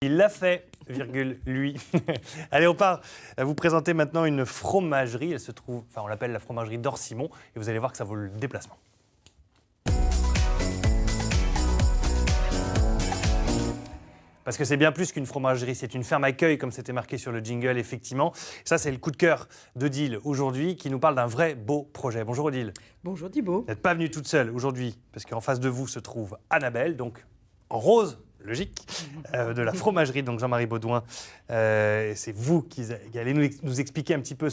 Il l'a fait, virgule, lui. Allez, on part vous présenter maintenant une fromagerie. Elle se trouve, on l'appelle la fromagerie d'Orsimont. Et vous allez voir que ça vaut le déplacement. Parce que c'est bien plus qu'une fromagerie, c'est une ferme accueil, comme c'était marqué sur le jingle, effectivement. Ça, c'est le coup de cœur d'Odile aujourd'hui, qui nous parle d'un vrai beau projet. Bonjour Odile. Bonjour Thibaut. Vous n'êtes pas venue toute seule aujourd'hui, parce qu'en face de vous se trouve Annabelle, donc en rose, logique, de la fromagerie, donc Jean-Marie Baudouin. C'est vous qui allez nous expliquer un petit peu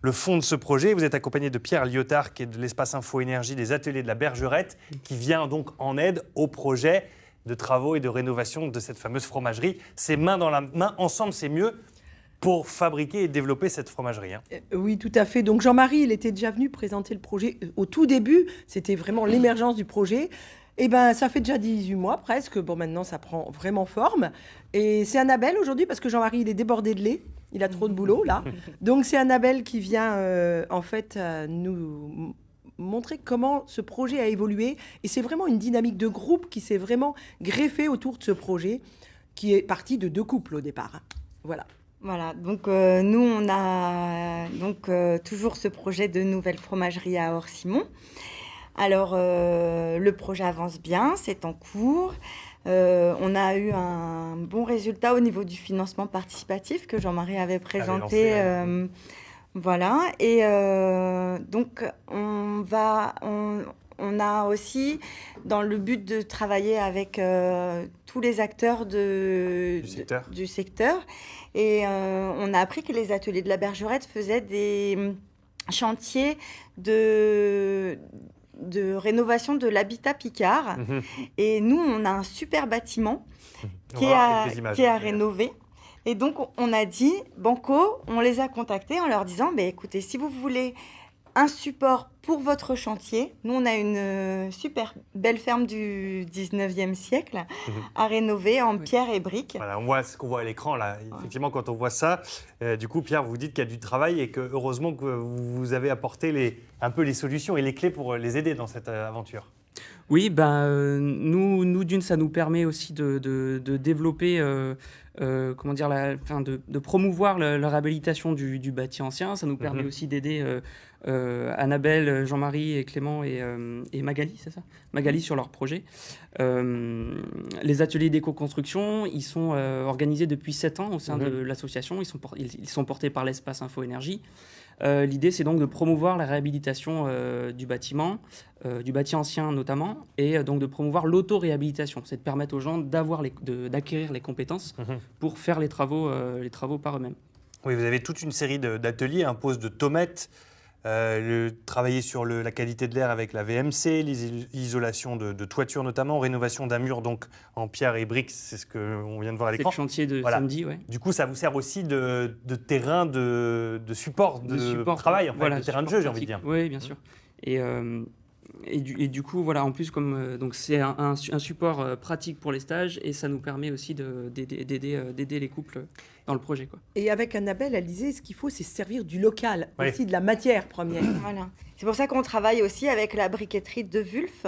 le fond de ce projet. Vous êtes accompagné de Pierre Lyotard, qui est de l'espace Info Énergie des ateliers de la Bergerette, qui vient donc en aide au projet de travaux et de rénovation de cette fameuse fromagerie. C'est main dans la main, ensemble c'est mieux pour fabriquer et développer cette fromagerie. Oui, tout à fait. Donc Jean-Marie, il était déjà venu présenter le projet au tout début. C'était vraiment l'émergence du projet. Et ben, ça fait déjà 18 mois presque. Bon, maintenant, ça prend vraiment forme. Et c'est Annabelle aujourd'hui, parce que Jean-Marie, il est débordé de lait. Il a trop de boulot, là. Donc, c'est Annabelle qui vient, en fait, nous montrer comment ce projet a évolué. Et c'est vraiment une dynamique de groupe qui s'est vraiment greffée autour de ce projet, qui est parti de 2 couples au départ. Voilà. Voilà, donc nous, on a toujours ce projet de nouvelle fromagerie à Orsimont. Alors, le projet avance bien, c'est en cours. On a eu un bon résultat au niveau du financement participatif que Jean-Marie avait présenté. Voilà, et donc on a aussi, dans le but de travailler avec tous les acteurs du secteur, et on a appris que les ateliers de la Bergerette faisaient des chantiers de rénovation de l'habitat Picard. Et nous, on a un super bâtiment qui est à rénover. Et donc, on a dit, Banco, on les a contactés en leur disant, écoutez, si vous voulez un support pour votre chantier, nous, on a une super belle ferme du 19e siècle à rénover en pierre et briques. Voilà, on voit ce qu'on voit à l'écran, là. Effectivement, quand on voit ça, du coup, Pierre, vous dites qu'il y a du travail et que, heureusement que vous avez apporté un peu les solutions et les clés pour les aider dans cette aventure. Oui, nous d'une, ça nous permet aussi de développer, de promouvoir la réhabilitation du bâti ancien. Ça nous permet aussi d'aider Annabelle, Jean-Marie et Clément et Magali, c'est ça ? Magali sur leur projet. Les ateliers d'éco-construction, ils sont organisés depuis 7 ans au sein de l'association. Ils sont portés par l'espace Info Énergie. L'idée, c'est donc de promouvoir la réhabilitation du bâtiment, du bâti ancien notamment, et donc de promouvoir l'auto-réhabilitation. C'est de permettre aux gens d'acquérir les compétences pour faire les travaux par eux-mêmes. Oui, vous avez toute une série d'ateliers, un pose de tomates, travailler sur la qualité de l'air avec la VMC, l'isolation de toiture notamment, rénovation d'un mur donc en pierre et briques, c'est ce qu'on vient de voir à l'écran. C'est le chantier de samedi, ouais. Du coup, ça vous sert aussi de terrain de support de travail, de terrain de jeu, j'ai envie de dire. Oui, bien sûr. Et du coup, voilà, en plus, comme donc c'est un support pratique pour les stages, et ça nous permet aussi d'aider les couples dans le projet, quoi. Et avec Annabelle, elle disait, ce qu'il faut, c'est se servir du local, aussi de la matière première. Voilà. C'est pour ça qu'on travaille aussi avec la briqueterie de Wulf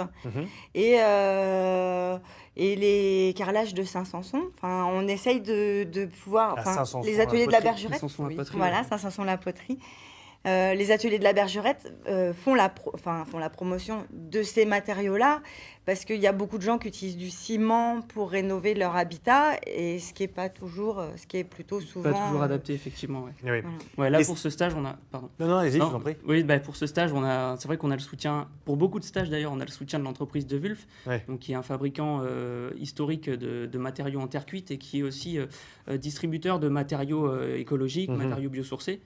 et les carrelages de Saint-Sanson. Enfin, on essaye de pouvoir... les ateliers de la Bergerette. Voilà, Saint-Sanson-la-Poterie. Les ateliers de la Bergerette font la promotion de ces matériaux-là, parce qu'il y a beaucoup de gens qui utilisent du ciment pour rénover leur habitat, et ce qui est plutôt souvent... Pas toujours adapté, effectivement. Ouais. Oui. Ouais, là, pour ce stage, on a... Pardon. Non, allez-y, je vous en prie. Oui, pour ce stage, c'est vrai qu'on a le soutien... Pour beaucoup de stages, d'ailleurs, on a le soutien de l'entreprise de Wulf, donc, qui est un fabricant historique de matériaux en terre cuite, et qui est aussi distributeur de matériaux écologiques, matériaux biosourcés.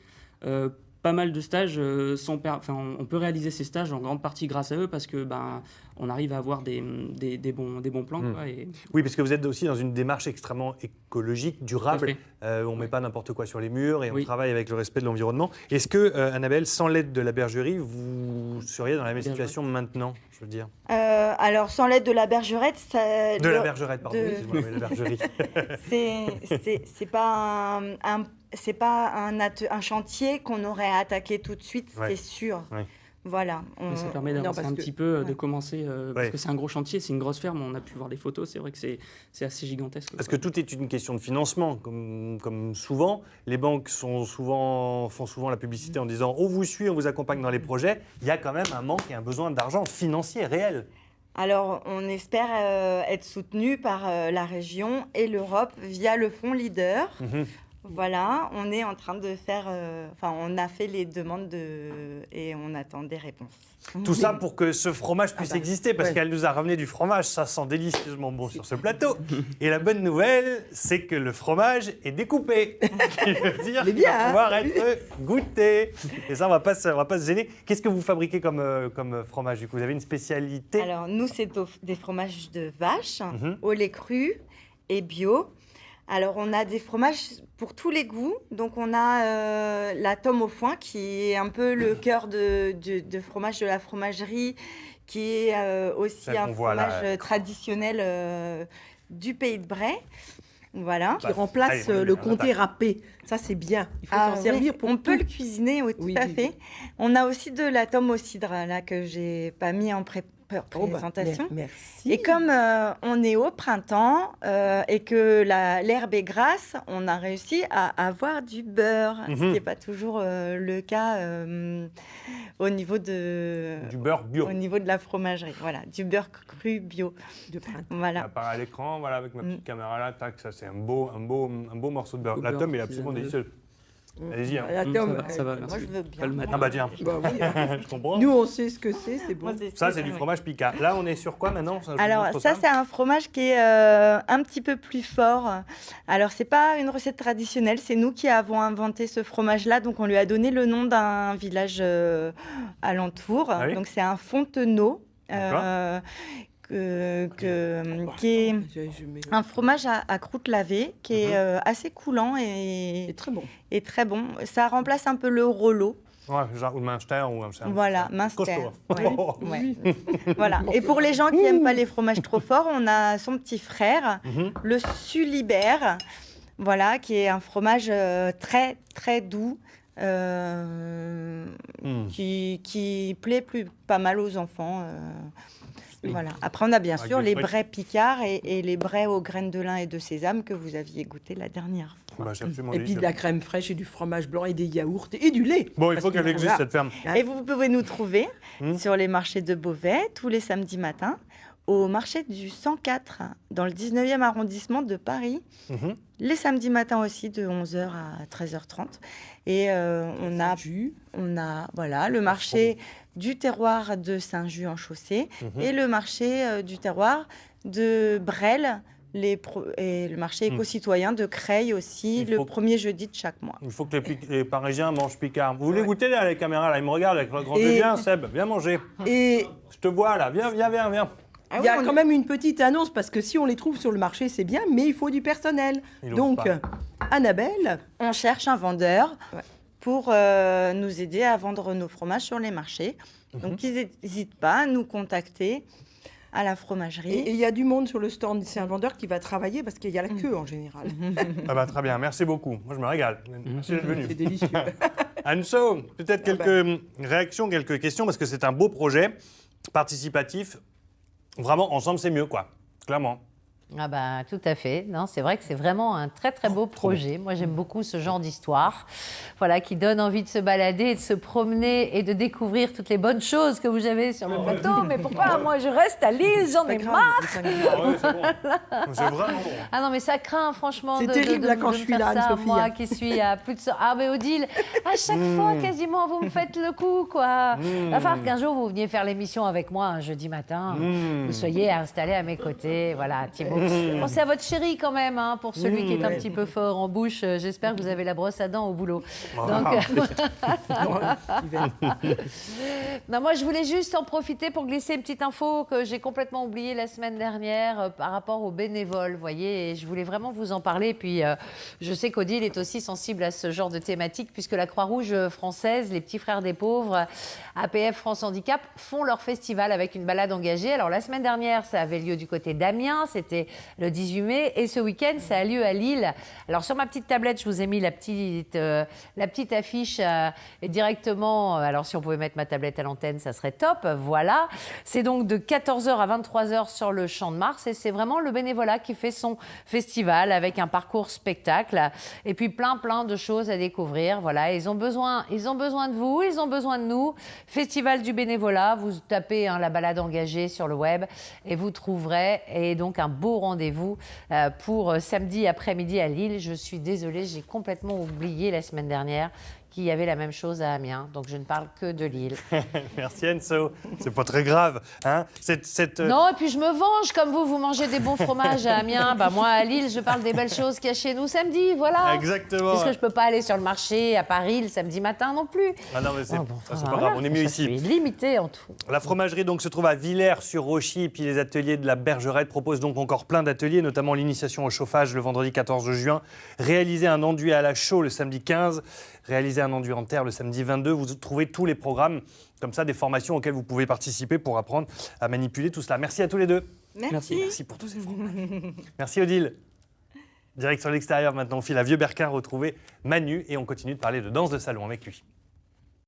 Pas mal de stages on peut réaliser ces stages en grande partie grâce à eux, parce que on arrive à avoir des bons plans. Quoi, et... Oui, parce que vous êtes aussi dans une démarche extrêmement écologique, durable. On ne met pas n'importe quoi sur les murs et on travaille avec le respect de l'environnement. Est-ce que, Annabelle, sans l'aide de la bergerie, vous seriez dans la même situation maintenant, je veux dire Alors, sans l'aide de la Bergerette... la Bergerette, pardon, excusez-moi, mais la bergerie. C'est pas un chantier qu'on aurait attaqué tout de suite, c'est sûr. Voilà. Mais ça permet d'avancer parce un que- petit peu, de ouais. commencer, parce que c'est un gros chantier, c'est une grosse ferme, on a pu voir les photos, c'est vrai que c'est assez gigantesque. Parce que tout est une question de financement, comme souvent. Les banques font souvent la publicité en disant « on vous suit, on vous accompagne dans les projets ». Il y a quand même un manque et un besoin d'argent financier réel. Alors, on espère être soutenu par la région et l'Europe via le fonds Leader. Mhm. Voilà, on est en train de faire... on a fait les demandes et on attend des réponses. Tout ça pour que ce fromage puisse exister, parce ouais. qu'elle nous a ramené du fromage, ça sent délicieusement bon sur ce plateau. Et la bonne nouvelle, c'est que le fromage est découpé, qui veut dire Il est qu'il bien, va hein. pouvoir être goûté. Et ça, on va pas se gêner. Qu'est-ce que vous fabriquez comme fromage du coup? Vous avez une spécialité? Alors, nous, c'est des fromages de vache, Mhm. au lait cru et bio. Alors, on a des fromages pour tous les goûts. Donc, on a la tome au foin, qui est un peu le cœur de fromage de la fromagerie, qui est aussi Celle un qu'on voit là, fromage traditionnel du Pays de Bray. Voilà. Qui remplace allez, le on comté attaque. râpé. Ça, c'est bien. Il faut Ah s'en oui, servir pour on peut tout. le cuisiner, oui, Oui, tout à oui, fait. oui. On a aussi de la tome au cidre, là, que j'ai pas mis en Oh, bah, présentation. merci. Et comme on est au printemps et que l'herbe est grasse, on a réussi à avoir du beurre, ce qui n'est pas toujours le cas au niveau Du beurre bio. au niveau de la fromagerie. Voilà, du beurre cru bio. De printemps. Voilà. Apparaît à l'écran, voilà, avec ma petite caméra là, tac, ça c'est un beau morceau de beurre. Au La beurre, tome est tisane absolument de- délicieuse. Allez-y, hein. La tome, ça va, Moi, merci. je veux Pas bien. le matin. Ah bah tiens, bah oui. je comprends. Nous, on sait ce que c'est bon. Moi, Ça, c'est du oui. fromage Picard. Là, on est sur quoi maintenant? Alors ça, c'est un fromage qui est un petit peu plus fort. Alors c'est pas une recette traditionnelle, c'est nous qui avons inventé ce fromage-là, donc on lui a donné le nom d'un village alentour. Ah oui. Donc c'est un Fontenot, D'accord. qui est Je mets- un fromage à croûte lavée, qui est assez coulant C'est et très bon. très bon. Ça remplace un peu le rollo. Ouais, genre, ou le Munster ou un Voilà, Munster. costaud. Ouais. Ouais. Voilà. Et pour les gens qui n'aiment pas les fromages trop forts, on a son petit frère, Mhm. le Sulibert, voilà, qui est un fromage très très doux, qui plaît pas mal aux enfants. Voilà. Après, on a bien Avec sûr des les frites. brais picards et les brais aux graines de lin et de sésame que vous aviez goûté la dernière fois. Bah, c'est absolument Et puis délicieux. de la crème fraîche et du fromage blanc et des yaourts et du lait. Bon, il Parce faut que qu'elle existe voilà. cette ferme. Hein. Et vous pouvez nous trouver Hmm. sur les marchés de Beauvais tous les samedis matins, au marché du 104, dans le 19e arrondissement de Paris, Mhm. les samedis matins aussi de 11h à 13h30. Et on a voilà, le marché du terroir de Saint-Just en Chaussée Mhm. et le marché du terroir de Bresles et le marché éco-citoyen de Creil aussi, Il le faut- premier jeudi de chaque mois. Il faut que les Parisiens mangent Picard. Vous voulez Ouais. goûter là, les caméras là? Ils me regardent avec leur grand Et- yeux. Viens, Seb, viens manger. Et Je te vois là, viens. Ah il y a oui, on- quand même une petite annonce parce que si on les trouve sur le marché, c'est bien, mais il faut du personnel. Ils l'ont Donc, pas. Annabelle, On cherche un vendeur Ouais. pour nous aider à vendre nos fromages sur les marchés. Donc, ils n'hésitent pas à nous contacter à la fromagerie. et il y a du monde sur le stand. C'est un vendeur qui va travailler parce qu'il y a la queue en général. Ah bah, très bien, merci beaucoup. Moi, je me régale. Merci d'être venu. C'est délicieux. Anso, peut-être quelques réactions, quelques questions, parce que c'est un beau projet participatif. Vraiment, ensemble, c'est mieux, quoi. Clairement. Ah bah, tout à fait. Non, c'est vrai que c'est vraiment un très très beau projet. Moi, j'aime beaucoup ce genre d'histoire, voilà, qui donne envie de se balader, et de se promener et de découvrir toutes les bonnes choses que vous avez sur le plateau. Mais pourquoi moi je reste à Lille? J'en ai marre. Ah ouais, c'est bon. C'est vraiment bon. Ah non, mais ça craint, franchement. C'est de- terrible, de là, me- quand de je me suis faire là, ça, Anne-Sophie. moi qui suis à plus de. Ah, mais Odile, à chaque fois, quasiment, vous me faites le coup, quoi. Il va falloir qu'un jour, vous veniez faire l'émission avec moi un jeudi matin. Vous soyez installés à mes côtés. Voilà, Thibaut. Pensez à votre chéri, quand même, hein, pour celui qui est un petit peu fort en bouche. J'espère que vous avez la brosse à dents au boulot. Donc, non, moi, je voulais juste en profiter pour glisser une petite info que j'ai complètement oubliée la semaine dernière par rapport aux bénévoles, vous voyez, et je voulais vraiment vous en parler. Et puis, je sais qu'Odile est aussi sensible à ce genre de thématique, puisque la Croix-Rouge française, les Petits Frères des Pauvres, APF France Handicap, font leur festival avec une balade engagée. Alors, la semaine dernière, ça avait lieu du côté d'Amiens. C'était c'est le 18 mai. Et ce week-end, ça a lieu à Lille. Alors, sur ma petite tablette, je vous ai mis la petite affiche et directement. Alors, si on pouvait mettre ma tablette à l'antenne, ça serait top. Voilà. C'est donc de 14h à 23h sur le Champ de Mars. Et c'est vraiment le bénévolat qui fait son festival avec un parcours spectacle. Et puis, plein de choses à découvrir. Voilà. Ils ont besoin de vous, ils ont besoin de nous. Festival du bénévolat. Vous tapez la balade engagée sur le web et vous trouverez. Et donc, un beau rendez-vous pour samedi après-midi à Lille. Je suis désolée, j'ai complètement oublié la semaine dernière qu'il y avait la même chose à Amiens. Donc, je ne parle que de Lille. Merci Enzo. C'est pas très grave. Hein, Non, et puis je me venge. Comme vous mangez des bons fromages à Amiens. Bah, moi, à Lille, je parle des belles choses qu'il y a chez nous samedi. Voilà. Exactement. Parce que je peux pas aller sur le marché à Paris le samedi matin non plus. Ah non, mais c'est Voilà, pas grave, on est mieux ici. Je suis limitée en tout. La fromagerie donc se trouve à Villers-sur-Rochy et puis les ateliers de la Bergerette proposent donc encore plein d'ateliers, notamment l'initiation au chauffage le vendredi 14 juin, réaliser un enduit à la chaux le samedi 15, réaliser un enduit en terre le samedi 22. Vous trouvez tous les programmes, comme ça, des formations auxquelles vous pouvez participer pour apprendre à manipuler tout cela. Merci à tous les deux. Merci. Merci pour tous ces fromages. Merci Odile. Direction l'extérieur maintenant, on file à Vieux-Berquin retrouver Manu et on continue de parler de danse de salon avec lui.